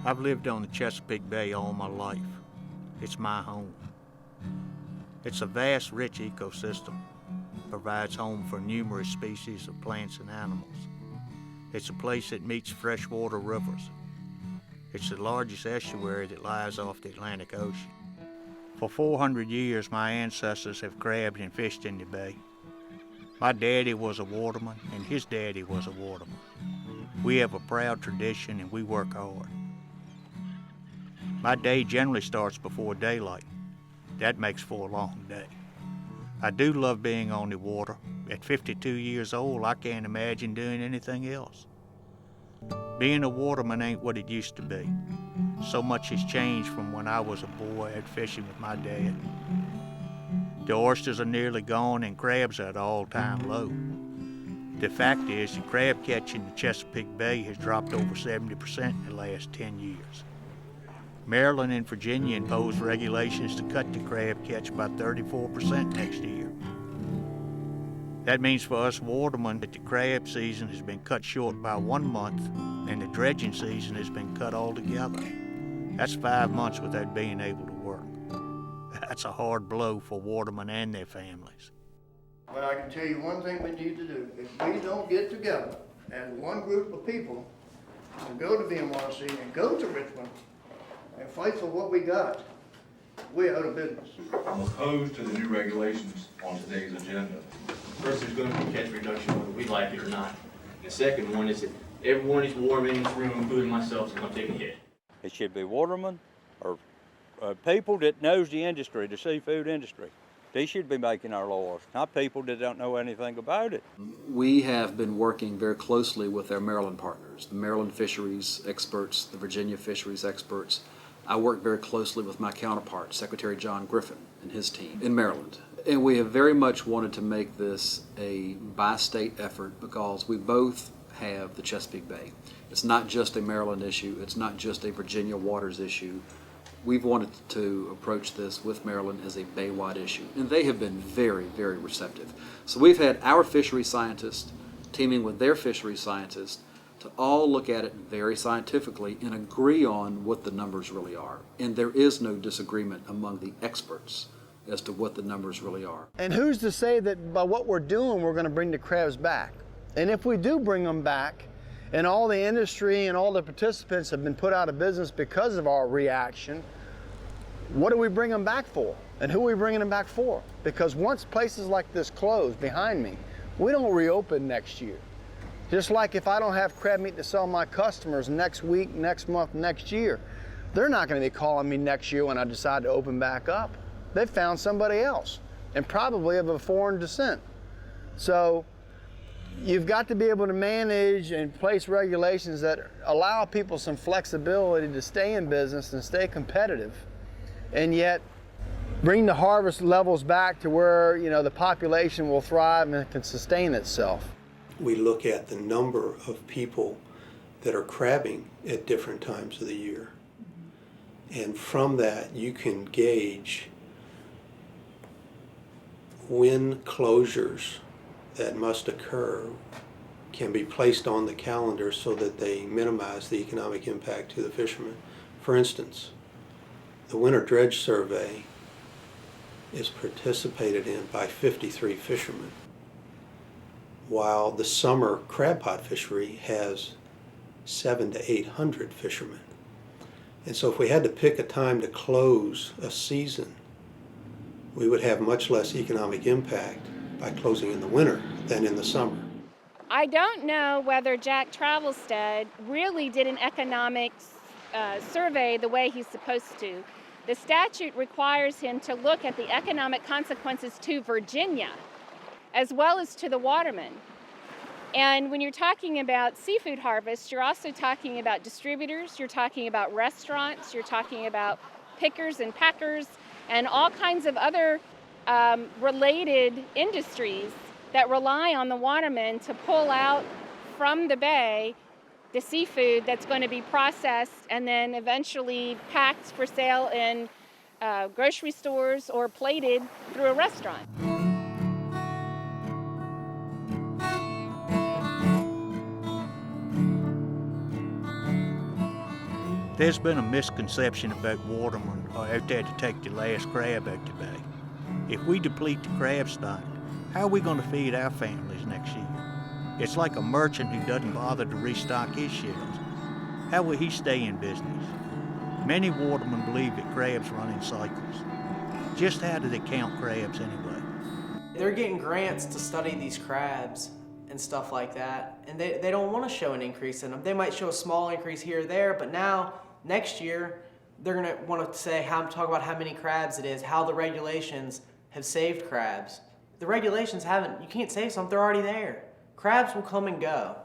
I've lived on the Chesapeake Bay all my life. It's my home. It's a vast, rich ecosystem, provides home for numerous species of plants and animals. It's a place that meets freshwater rivers. It's the largest estuary that lies off the Atlantic Ocean. For 400 years, my ancestors have crabbed and fished in the bay. My daddy was a waterman, and his daddy was a waterman. We have a proud tradition, and we work hard. My day generally starts before daylight. That makes for a long day. I do love being on the water. At 52 years old, I can't imagine doing anything else. Being a waterman ain't what it used to be. So much has changed from when I was a boy out fishing with my dad. The oysters are nearly gone and crabs are at an all-time low. The fact is, the crab catch in the Chesapeake Bay has dropped over 70% in the last 10 years. Maryland and Virginia imposed regulations to cut the crab catch by 34% next year. That means for us watermen that the crab season has been cut short by 1 month and the dredging season has been cut altogether. That's 5 months without being able to work. That's a hard blow for watermen and their families. But I can tell you one thing we need to do. If we don't get together as one group of people and go to VMRC and go to Richmond and fight for what we got, we're out of business. I'm opposed to the new regulations on today's agenda. First, there's going to be catch reduction whether we like it or not. The second one is that everyone is watermen in this room, including myself, is going to take a hit. It should be watermen or people that knows the industry, the seafood industry. They should be making our laws, not people that don't know anything about it. We have been working very closely with our Maryland partners, the Maryland fisheries experts, the Virginia fisheries experts. I work very closely with my counterpart, Secretary John Griffin and his team in Maryland. And we have very much wanted to make this a bi-state effort because we both have the Chesapeake Bay. It's not just a Maryland issue, it's not just a Virginia waters issue. We've wanted to approach this with Maryland as a Bay-wide issue, and they have been very, very receptive. So we've had our fishery scientists teaming with their fishery scientists to all look at it very scientifically and agree on what the numbers really are. And there is no disagreement among the experts as to what the numbers really are. And who's to say that by what we're doing, we're going to bring the crabs back? And if we do bring them back, and all the industry and all the participants have been put out of business because of our reaction, what do we bring them back for? And who are we bringing them back for? Because once places like this close behind me, we don't reopen next year. Just like if I don't have crab meat to sell my customers next week, next month, next year, they're not going to be calling me next year when I decide to open back up. They've found somebody else, and probably of a foreign descent. So you've got to be able to manage and place regulations that allow people some flexibility to stay in business and stay competitive, and yet bring the harvest levels back to where, you know, the population will thrive and can sustain itself. We look at the number of people that are crabbing at different times of the year. And from that, you can gauge when closures that must occur can be placed on the calendar so that they minimize the economic impact to the fishermen. For instance, the winter dredge survey is participated in by 53 fishermen, while the summer crab pot fishery has 700 to 800 fishermen. And so if we had to pick a time to close a season, we would have much less economic impact by closing in the winter than in the summer. I don't know whether Jack Travelstead really did an economics survey the way he's supposed to. The statute requires him to look at the economic consequences to Virginia, as well as to the watermen. And when you're talking about seafood harvest, you're also talking about distributors, you're talking about restaurants, you're talking about pickers and packers, and all kinds of other related industries that rely on the watermen to pull out from the bay the seafood that's going to be processed and then eventually packed for sale in grocery stores or plated through a restaurant. There's been a misconception about watermen are out there to take the last crab out the bay. If we deplete the crab stock, how are we going to feed our families next year? It's like a merchant who doesn't bother to restock his shelves. How will he stay in business? Many watermen believe that crabs run in cycles. Just how do they count crabs anyway? They're getting grants to study these crabs and stuff like that, and they don't want to show an increase in them. They might show a small increase here or there, but now, next year, they're going to want to say, talk about how many crabs it is, how the regulations have saved crabs. The regulations haven't, you can't save something, they're already there. Crabs will come and go.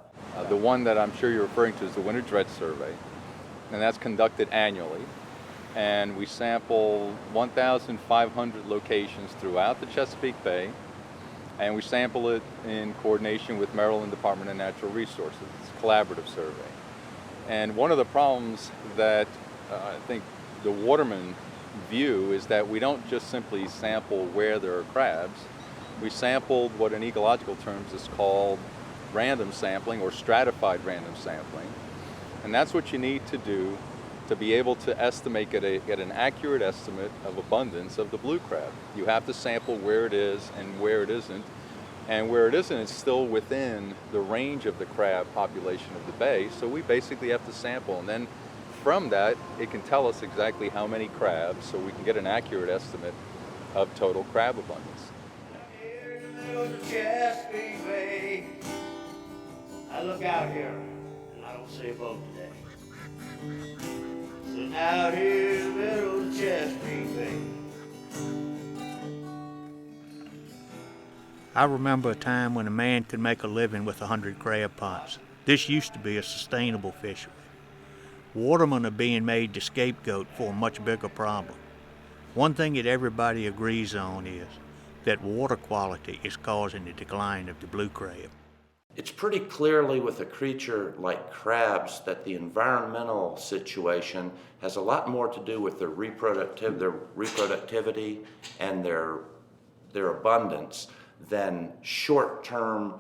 The one that I'm sure you're referring to is the Winter Dredge Survey, and that's conducted annually. And we sample 1,500 locations throughout the Chesapeake Bay, and we sample it in coordination with Maryland Department of Natural Resources. It's a collaborative survey. And one of the problems that I think the watermen view is that we don't just simply sample where there are crabs. We sampled what in ecological terms is called random sampling or stratified random sampling. And that's what you need to do to be able to estimate, get an accurate estimate of abundance of the blue crab. You have to sample where it is and where it isn't. And where it isn't, it's still within the range of the crab population of the bay. So we basically have to sample. And then from that, it can tell us exactly how many crabs, so we can get an accurate estimate of total crab abundance. Here's the middle of Chesapeake Bay. I look out here, and I don't see a boat today. So now here's the middle of Chesapeake Bay. I remember a time when a man could make a living with 100 crab pots. This used to be a sustainable fishery. Watermen are being made the scapegoat for a much bigger problem. One thing that everybody agrees on is that water quality is causing the decline of the blue crab. It's pretty clearly with a creature like crabs that the environmental situation has a lot more to do with their reproductivity and their abundance than short-term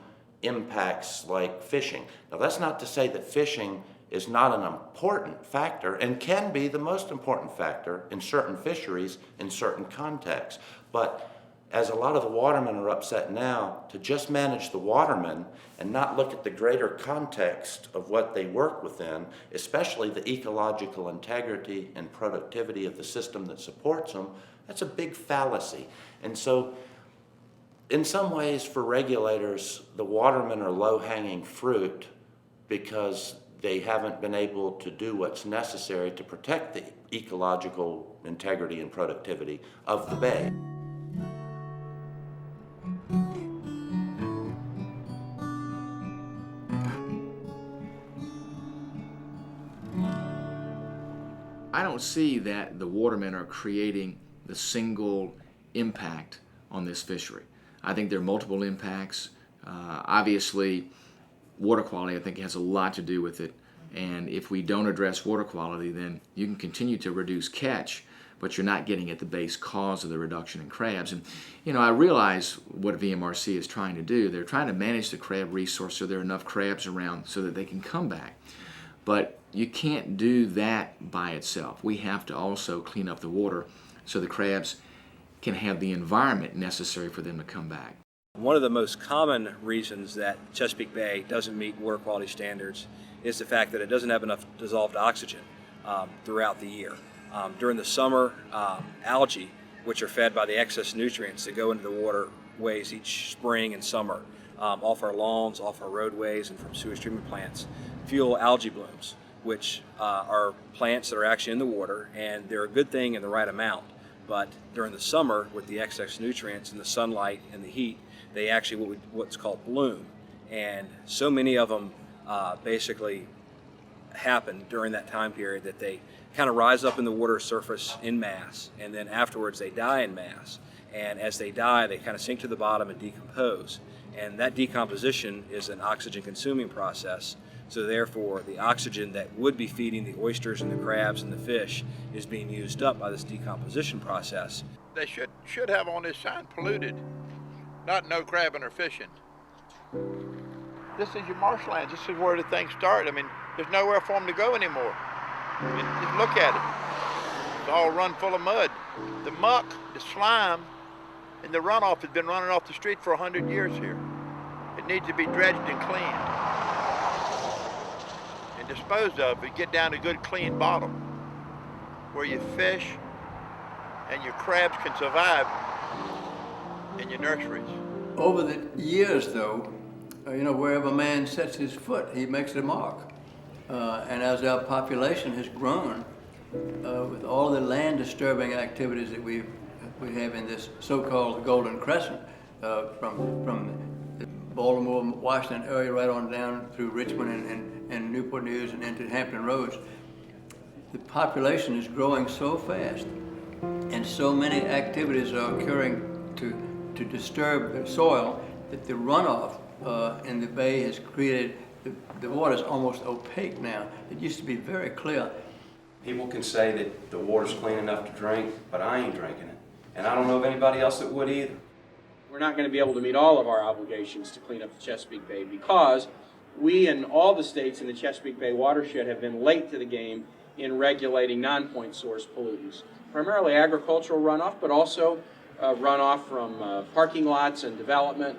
impacts like fishing. Now, that's not to say that fishing is not an important factor and can be the most important factor in certain fisheries in certain contexts. But as a lot of the watermen are upset now, to just manage the watermen and not look at the greater context of what they work within, especially the ecological integrity and productivity of the system that supports them, that's a big fallacy. And so, in some ways, for regulators, the watermen are low-hanging fruit because they haven't been able to do what's necessary to protect the ecological integrity and productivity of the bay. I don't see that the watermen are creating the single impact on this fishery. I think there are multiple impacts. Obviously, water quality, I think, has a lot to do with it. And if we don't address water quality, then you can continue to reduce catch, but you're not getting at the base cause of the reduction in crabs. And, I realize what VMRC is trying to do. They're trying to manage the crab resource so there are enough crabs around so that they can come back. But you can't do that by itself. We have to also clean up the water so the crabs can have the environment necessary for them to come back. One of the most common reasons that Chesapeake Bay doesn't meet water quality standards is the fact that it doesn't have enough dissolved oxygen throughout the year. During the summer, algae, which are fed by the excess nutrients that go into the waterways each spring and summer, off our lawns, off our roadways, and from sewage treatment plants, fuel algae blooms, which are plants that are actually in the water, and they're a good thing in the right amount. But during the summer, with the excess nutrients and the sunlight and the heat, they actually what's called bloom. And so many of them basically happen during that time period that they kind of rise up in the water surface in mass, and then afterwards they die in mass. And as they die, they kind of sink to the bottom and decompose. And that decomposition is an oxygen-consuming process. So therefore, the oxygen that would be feeding the oysters and the crabs and the fish is being used up by this decomposition process. They should have on this sign polluted, not no crabbing or fishing. This is your marshlands. This is where the things start. I mean, there's nowhere for them to go anymore. It's look at it. It's all run full of mud. The muck, the slime, and the runoff has been running off the street for 100 years here. It needs to be dredged and cleaned and disposed of and get down to good clean bottom where your fish and your crabs can survive in your nurseries. Over the years, though, wherever man sets his foot, he makes a mark. And as our population has grown, with all the land disturbing activities that we have in this so-called Golden Crescent, from the Baltimore, Washington area right on down through Richmond and Newport News and into Hampton Roads, the population is growing so fast, and so many activities are occurring to disturb the soil that the runoff in the bay has created, the water's almost opaque now. It used to be very clear. People can say that the water's clean enough to drink, but I ain't drinking it. And I don't know of anybody else that would either. We're not going to be able to meet all of our obligations to clean up the Chesapeake Bay because we and all the states in the Chesapeake Bay watershed have been late to the game in regulating non-point source pollutants. Primarily agricultural runoff, but also runoff from parking lots and development.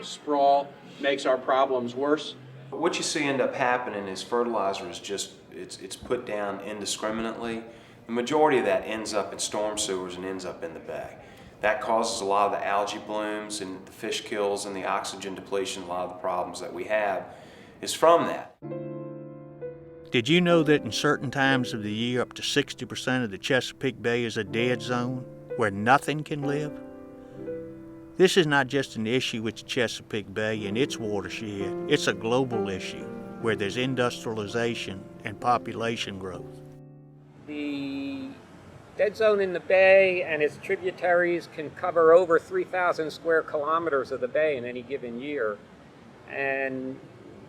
Sprawl makes our problems worse. But what you see end up happening is fertilizer is just, it's put down indiscriminately. The majority of that ends up in storm sewers and ends up in the bay. That causes a lot of the algae blooms and the fish kills and the oxygen depletion. A lot of the problems that we have is from that. Did you know that in certain times of the year up to 60% of the Chesapeake Bay is a dead zone where nothing can live? This is not just an issue with the Chesapeake Bay and its watershed, it's a global issue where there's industrialization and population growth. The dead zone in the bay and its tributaries can cover over 3,000 square kilometers of the bay in any given year. And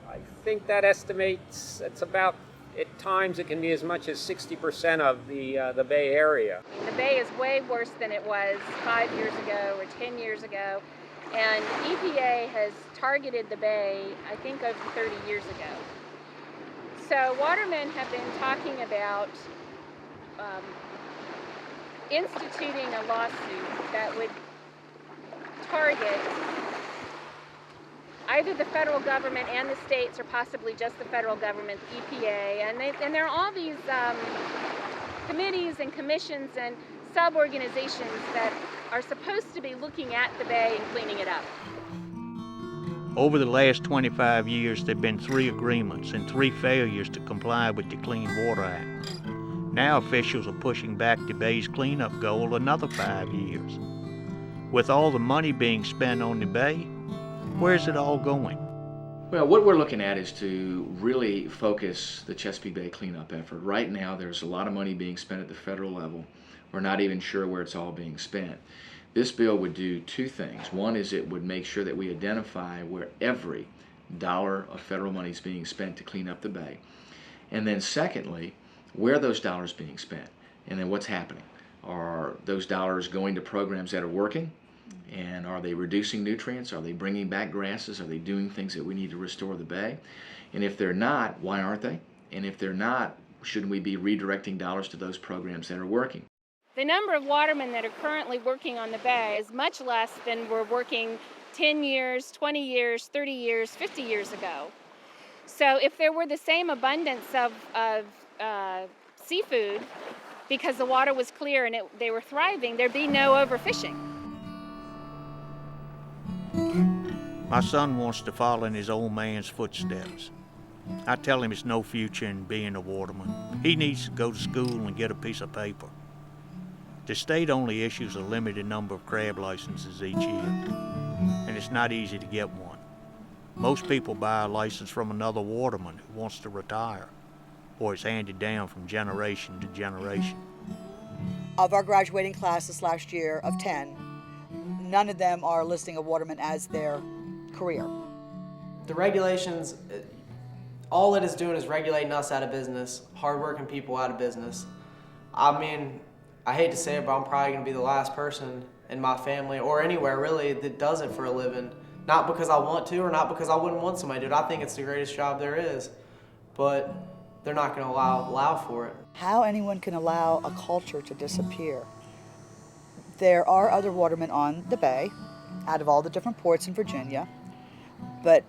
I think that estimates it's about, at times it can be as much as 60% of the Bay Area. The Bay is way worse than it was 5 years ago or 10 years ago. And EPA has targeted the Bay, I think, over 30 years ago. So watermen have been talking about instituting a lawsuit that would target either the federal government and the states, or possibly just the federal government, the EPA, and there are all these committees and commissions and sub-organizations that are supposed to be looking at the bay and cleaning it up. Over the last 25 years, there have been 3 agreements and 3 failures to comply with the Clean Water Act. Now officials are pushing back the bay's cleanup goal another 5 years. With all the money being spent on the bay, where's it all going? Well, what we're looking at is to really focus the Chesapeake Bay cleanup effort. Right now, there's a lot of money being spent at the federal level. We're not even sure where it's all being spent. This bill would do 2 things. One is it would make sure that we identify where every dollar of federal money is being spent to clean up the bay. And then secondly, where are those dollars being spent? And then what's happening? Are those dollars going to programs that are working? And are they reducing nutrients? Are they bringing back grasses? Are they doing things that we need to restore the bay? And if they're not, why aren't they? And if they're not, shouldn't we be redirecting dollars to those programs that are working? The number of watermen that are currently working on the bay is much less than were working 10 years, 20 years, 30 years, 50 years ago. So if there were the same abundance of seafood, because the water was clear and they were thriving, there'd be no overfishing. My son wants to follow in his old man's footsteps. I tell him it's no future in being a waterman. He needs to go to school and get a piece of paper. The state only issues a limited number of crab licenses each year, and it's not easy to get one. Most people buy a license from another waterman who wants to retire, or it's handed down from generation to generation. Of our graduating class this last year of 10, none of them are listing a waterman as their career. The regulations, all it is doing is regulating us out of business, hardworking people out of business. I mean, I hate to say it, but I'm probably going to be the last person in my family or anywhere really that does it for a living. Not because I want to or not because I wouldn't want somebody to do it. I think it's the greatest job there is. But they're not going to allow for it. How anyone can allow a culture to disappear. There are other watermen on the bay, out of all the different ports in Virginia, but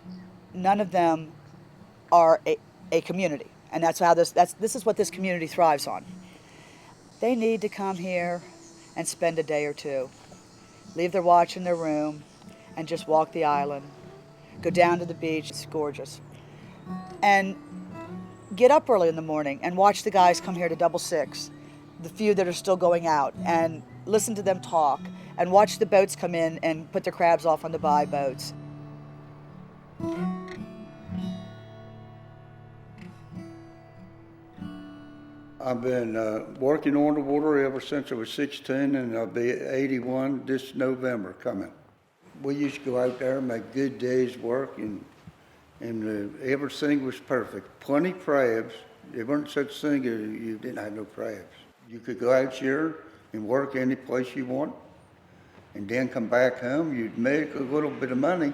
none of them are a community. And that's how this is what this community thrives on. They need to come here and spend a day or two, leave their watch in their room, and just walk the island, go down to the beach, it's gorgeous, and get up early in the morning and watch the guys come here to double six, the few that are still going out, and listen to them talk, and watch the boats come in and put their crabs off on the buy boats. I've been working on the water ever since I was 16, and I'll be 81 this November coming. We used to go out there and make good days work, and everything was perfect. Plenty crabs. There weren't such thing as you didn't have no crabs. You could go out here and work any place you want, and then come back home. You'd make a little bit of money,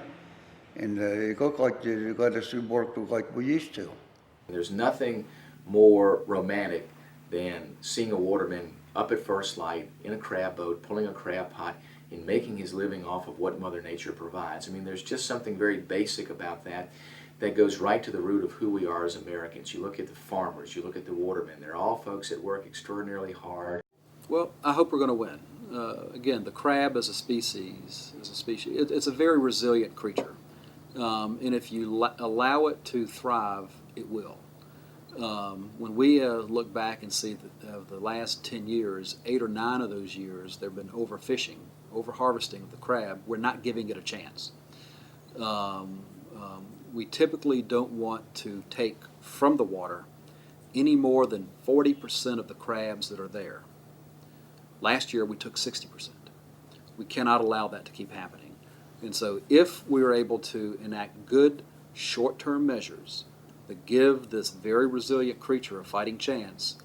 and it looked like you got us to work like we used to. There's nothing more romantic than seeing a waterman up at first light in a crab boat, pulling a crab pot, and making his living off of what Mother Nature provides. I mean, there's just something very basic about that that goes right to the root of who we are as Americans. You look at the farmers, you look at the watermen, they're all folks that work extraordinarily hard. Well, I hope we're going to win. Again, the crab as a species, it's a very resilient creature. And if you allow it to thrive, it will. When we look back and see that the last 10 years, 8 or 9 of those years, there have been overfishing, overharvesting of the crab. We're not giving it a chance. We typically don't want to take from the water any more than 40% of the crabs that are there. Last year we took 60%. We cannot allow that to keep happening. And so if we are able to enact good short-term measures that give this very resilient creature a fighting chance,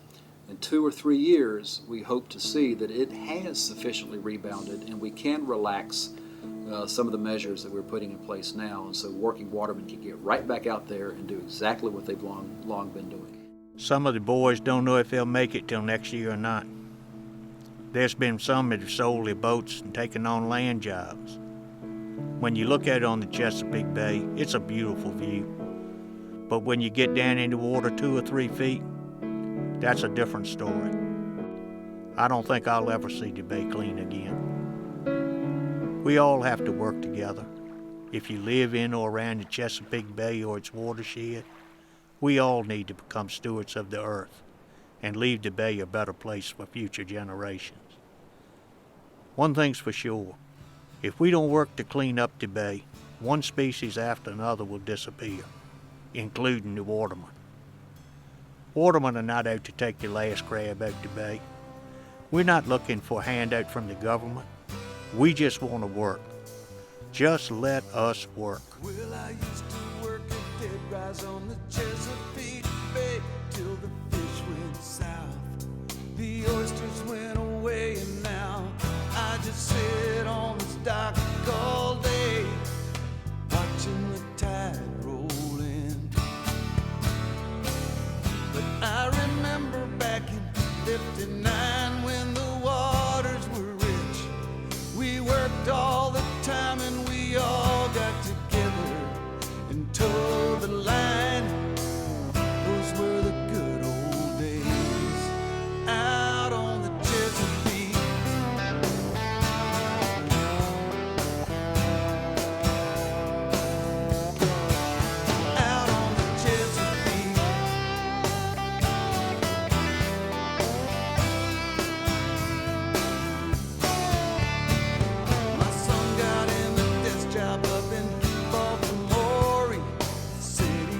in 2 or 3 years we hope to see that it has sufficiently rebounded and we can relax some of the measures that we're putting in place now, and so working watermen can get right back out there and do exactly what they've long been doing. Some of the boys don't know if they'll make it till next year or not. There's been some that have sold their boats and taken on land jobs. When you look at it on the Chesapeake Bay, it's a beautiful view. But when you get down in the water 2 or 3 feet, that's a different story. I don't think I'll ever see the bay clean again. We all have to work together. If you live in or around the Chesapeake Bay or its watershed, we all need to become stewards of the earth and leave the bay a better place for future generations. One thing's for sure, if we don't work to clean up the bay, one species after another will disappear, including the watermen. Watermen are not out to take the last crab out the bay. We're not looking for a handout from the government. We just want to work. Just let us work. Well, I used to work at dead rise on the Chesapeake Bay till the fish went south. The oysters went away, and now I just sit on this dock all day, watching the tide roll in. But I remember back in '59 when the waters were rich. We worked all the time and we all got together and towed the line. Those were the good old days out on the Chesapeake. Out on the Chesapeake. My son got in the desk job up in Baltimore. He said he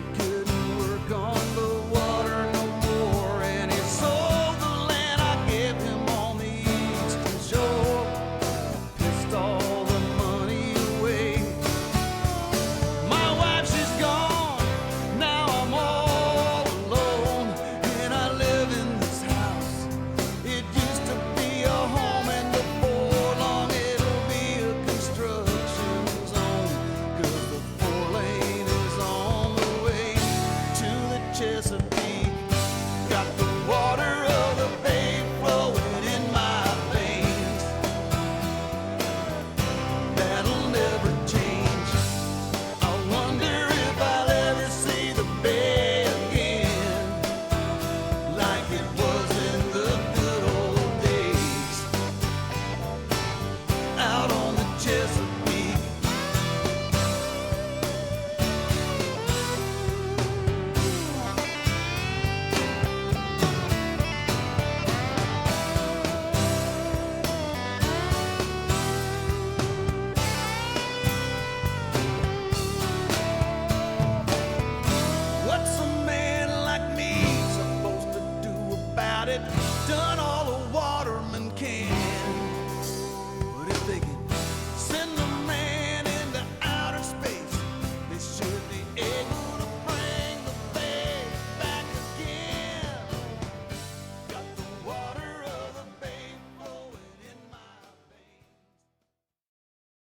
it, done